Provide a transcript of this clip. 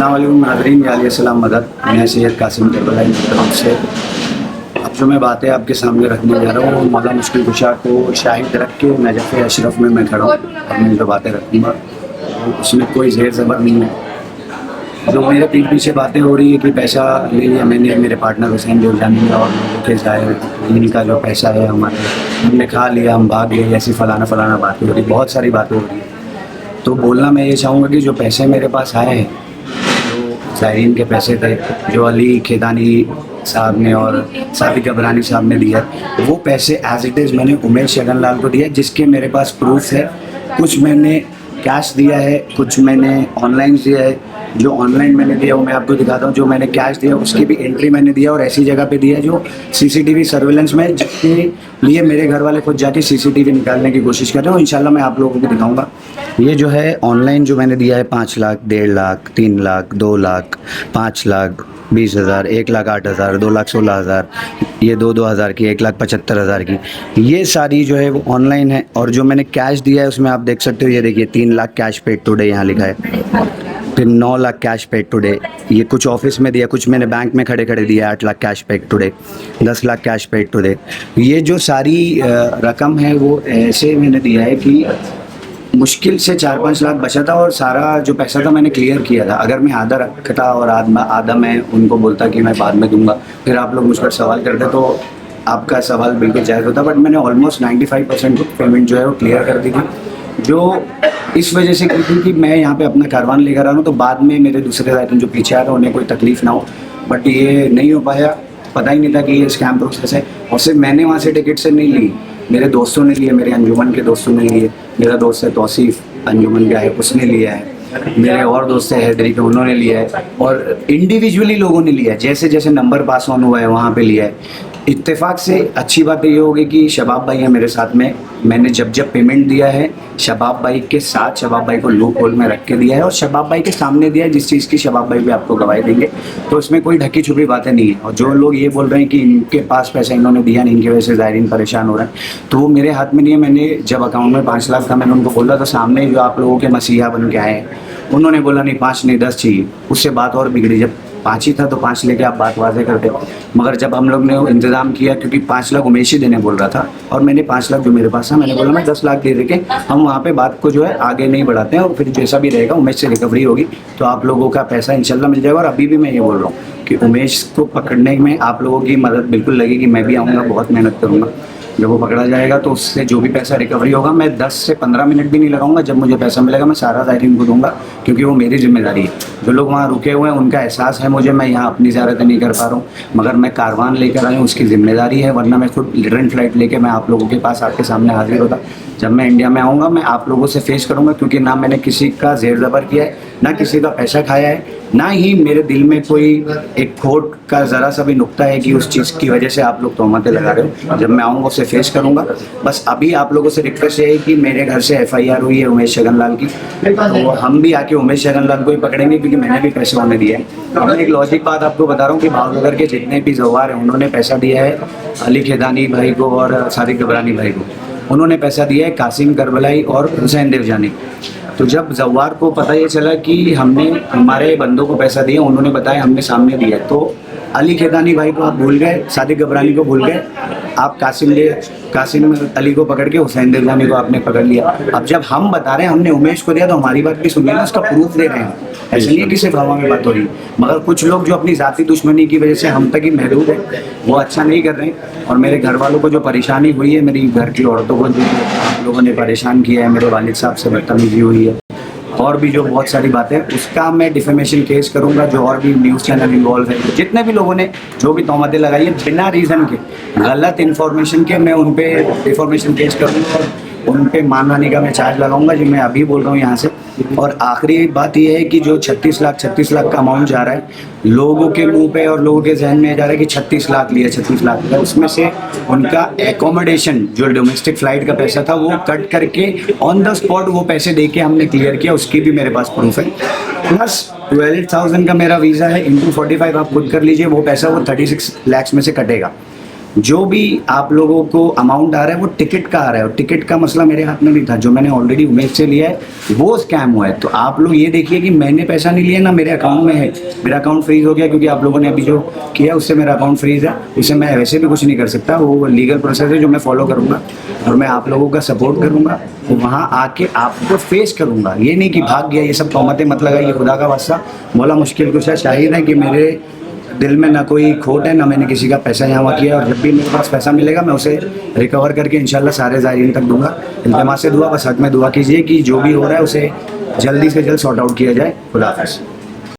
अस्सलाम वालेकुम नाज़रीन, या सलाम मदद। मैं सैयद कासिम करबलाई की तरफ से अब जो मैं बातें आपके सामने रखने जा रहा हूँ, मौला मुश्किल कुशा को शाहिद रख के नजफ़ अशरफ में मैं खड़ा हूँ और मैं जो बातें रखूँगा उसमें कोई ज़ेर ज़बर नहीं है। जो मेरे पीठ पीछे बातें हो रही है कि पैसा ले लिया मैंने, मेरे पार्टनर हुसैन जोरजानी और लोगों के ज़ाहिर इनका जो पैसा है हमारे, हमने खा लिया, हम भाग गए, ऐसी फ़लाना फ़लाना बातें हो रही, बहुत सारी बातें हो रही है। तो बोलना मैं ये चाहूँगा कि जो पैसे मेरे पास आए हैं, जो ज़ायरीन के पैसे थे, जो अली खेदानी साहब ने और सादिक अबरानी साहब ने दिया, वो पैसे एज इट इज़ मैंने उमेश शगनलाल को दिया, जिसके मेरे पास प्रूफ है। कुछ मैंने कैश दिया है, कुछ मैंने ऑनलाइन दिया है। जो ऑनलाइन मैंने दिया वो मैं आपको दिखाता हूँ, जो मैंने कैश दिया उसकी भी एंट्री मैंने दिया और ऐसी जगह पे दिया जो सीसीटीवी सर्विलेंस में, जिसके लिए मेरे घर वाले खुद जाके सीसीटीवी निकालने की कोशिश कर रहे हो। इंशाल्लाह मैं आप लोगों को दिखाऊंगा। ये जो है ऑनलाइन जो मैंने दिया है 5 लाख, 1.5 लाख, 3 लाख, 2 लाख, 5 लाख 20,000, 1 लाख 8,000, 2 लाख 16,000, ये 2,000 की, 1 लाख 75,000 की, ये सारी जो है वो ऑनलाइन है। और जो मैंने कैश दिया है उसमें आप देख सकते हो, ये देखिए 3 लाख कैश पेड टुडे यहाँ लिखा है, फिर 9 लाख कैश पेड टुडे, ये कुछ ऑफिस में दिया, कुछ मैंने बैंक में खड़े खड़े दिया, 8 lakh cash paid today, 10 lakh cash paid today. ये जो सारी रकम है वो ऐसे मैंने दिया है कि मुश्किल से 4-5 लाख बचा था और सारा जो पैसा था मैंने क्लियर किया था। अगर मैं आधा रखता और आधा मैं उनको बोलता कि मैं बाद में दूंगा, फिर आप लोग मुझ पर सवाल करते तो आपका सवाल बिल्कुल जायज़ होता। बट मैंने ऑलमोस्ट 95% पेमेंट जो है वो क्लियर कर दी थी, जो इस वजह से की थी कि मैं यहाँ पे अपना कारवान लेकर आ रहा हूँ, तो बाद में मेरे दूसरे आइटम जो पीछे आ रहे हैं उन्हें कोई तकलीफ ना हो। बट ये नहीं हो पाया, पता ही नहीं था कि ये स्कैम प्रोसेस है। और सिर्फ मैंने वहाँ से टिकट से नहीं ली, मेरे दोस्तों ने लिए, मेरे अंजुमन के दोस्तों ने लिए। मेरा दोस्त है तौसीफ़ अंजुमन का है, उसने लिया है। मेरे और दोस्त है हैदरी के, उन्होंने लिया है। और इंडिविजुअली लोगों ने लिया है, जैसे जैसे नंबर पास ऑन हुआ है वहाँ पे लिया है। इत्तेफाक से अच्छी बात ये होगी कि शबाब भाई है मेरे साथ में। मैंने जब जब पेमेंट दिया है शबाब भाई के साथ, शबाब भाई को लूप होल में रख के दिया है और शबाब भाई के सामने दिया है, जिस चीज़ की शबाब भाई भी आपको गवाही देंगे। तो इसमें कोई ढकी छुपी बातें नहीं है। और जो लोग ये बोल रहे हैं कि इनके पास पैसा इन्होंने दिया नहीं, इनकी वजह से ज़ायरीन परेशान हो रहे हैं, तो वो मेरे हाथ में नहीं है। मैंने जब अकाउंट में 5 लाख था, मैंने उनको बोला तो सामने जो आप लोगों के मसीहा बन के आए हैं उन्होंने बोला नहीं 5 नहीं 10 चाहिए। उससे बात और बिगड़ी। जब 5 ही था तो 5 लेके आप बात वाजे करते। मगर जब हम लोग ने इंतज़ाम किया, क्योंकि 5 लाख उमेश ही देने बोल रहा था और मैंने 5 लाख जो मेरे पास था, मैंने बोला मैं 10 लाख दे के हम वहाँ पे बात को जो है आगे नहीं बढ़ाते हैं। और फिर जैसा भी रहेगा उमेश से रिकवरी होगी तो आप लोगों का पैसा इंशाल्लाह मिल जाएगा। और अभी भी मैं ये बोल रहा हूँ कि उमेश को पकड़ने में आप लोगों की मदद बिल्कुल लगेगी। मैं भी आऊँगा, बहुत मेहनत करूँगा। जब वो पकड़ा जाएगा तो उससे जो भी पैसा रिकवरी होगा, मैं 10 से 15 मिनट भी नहीं लगाऊंगा। जब मुझे पैसा मिलेगा मैं सारा ज़ायरीन को दूंगा, क्योंकि वो मेरी जिम्मेदारी है। जो लोग वहाँ रुके हुए हैं उनका एहसास है मुझे, मैं यहाँ अपनी ज़्यारत नहीं कर पा रहा हूँ, मगर मैं कारवान लेकर आया हूँ, उसकी जिम्मेदारी है। वरना मैं खुद रिटर्न फ्लाइट लेके मैं आप लोगों के पास आपके सामने हाजिर होता। जब मैं इंडिया में आऊँगा मैं आप लोगों से फेस करूँगा, क्योंकि ना मैंने किसी का ज़ेर ज़बर किया है, ना किसी का पैसा खाया है, ना ही मेरे दिल में कोई एक खोट का ज़रा सा भी नुक्ता है कि उस चीज़ की वजह से आप लोग तोहमतें लगा रहे हो। जब मैं आऊँगा उसे फेस करूँगा। बस अभी आप लोगों से रिक्वेस्ट है कि मेरे घर से FIR हुई है उमेश शगनलाल की, तो हम भी आके उमेश शगनलाल को ही पकड़ेंगे, क्योंकि मैंने भी पैसे उन्हें दिया है। मैं एक लॉजिक बात आपको बता रहा हूँ कि भावनगर के जितने भी जवार हैं उन्होंने पैसा दिया है अली खेदानी भाई को और सादिक अबरानी भाई को, उन्होंने पैसा दिया है कासिम करबलाई और हुसैन देवजानी। तो जब जवार को पता ये चला कि हमने हमारे बंदों को पैसा दिया, उन्होंने बताया हमने सामने दिया, तो अली खेदानी भाई को आप भूल गए, सादिक अबरानी को भूल गए, आप कासिम अली को पकड़ के हुसैन देवजानी को आपने पकड़ लिया। अब जब हम बता रहे हैं हमने उमेश को दिया, तो हमारी बात भी सुनिए ना, उसका प्रूफ दे रहे हैं। ऐसा नहीं है कि सिर्फ हवा में बात हो रही, मगर कुछ लोग जो अपनी ज़ाती दुश्मनी की वजह से हम तक ही महदूद है, वो अच्छा नहीं कर रहे हैं। और मेरे घर वालों को जो परेशानी हुई है, मेरी घर की औरतों को जो लोगों ने परेशान किया है, मेरे वालिद साहब से बदतमीजी हुई है, और भी जो बहुत सारी बातें, उसका मैं डिफेमेशन केस करूंगा। जो और भी न्यूज़ चैनल इन्वॉल्व है, जितने भी लोगों ने जो भी तोहमतें लगाई है बिना रीज़न के, गलत इन्फॉर्मेशन के, मैं उन पर डिफॉर्मेशन केस करूंगा और उन पर मानहानि का मैं चार्ज लगाऊंगा, जो मैं अभी बोल रहा हूँ यहाँ से। और आखिरी बात यह है कि जो 36 लाख का अमाउंट जा रहा है लोगों के मुंह पे और लोगों के जहन में जा रहा है कि 36 लाख लिया, 36 लाख लिया, उसमें से उनका एकोमोडेशन जो डोमेस्टिक फ़्लाइट का पैसा था वो कट करके ऑन द स्पॉट वो पैसे दे के हमने क्लियर किया, उसकी भी मेरे पास प्रूफ है। प्लस 12,000 का मेरा वीज़ा है, इंटू 45 आप खुद कर लीजिए, वो पैसा वो 36 लाख में से कटेगा। जो भी आप लोगों को अमाउंट आ रहा है वो टिकट का आ रहा है, और टिकट का मसला मेरे हाथ में नहीं था। जो मैंने ऑलरेडी उमेश से लिया है वो स्कैम हुआ है। तो आप लोग ये देखिए कि मैंने पैसा नहीं लिया ना, मेरे अकाउंट में है, मेरा अकाउंट फ्रीज हो गया क्योंकि आप लोगों ने अभी जो किया उससे मेरा अकाउंट फ्रीज है। उससे मैं वैसे भी कुछ नहीं कर सकता, वो लीगल प्रोसेस है जो मैं फॉलो करूँगा, और मैं आप लोगों का सपोर्ट करूँगा, वहाँ आके आपको फेस करूँगा। ये नहीं कि भाग गया, ये सब तोहमतें मत लगाइए, खुदा का वास्ता। मौला मुश्किल कुछ है, शाहिद है कि मेरे दिल में ना कोई खोट है, ना मैंने किसी का पैसा यहाँ वहाँ किया, और जब भी मेरे पास पैसा मिलेगा मैं उसे रिकवर करके इंशाल्लाह सारे ज़ायरीन तक दूंगा। इल्तिमास से दुआ, बस हक में दुआ कीजिए कि जो भी हो रहा है उसे जल्दी से जल्द सॉर्ट आउट किया जाए। खुदा हाफ़िज़।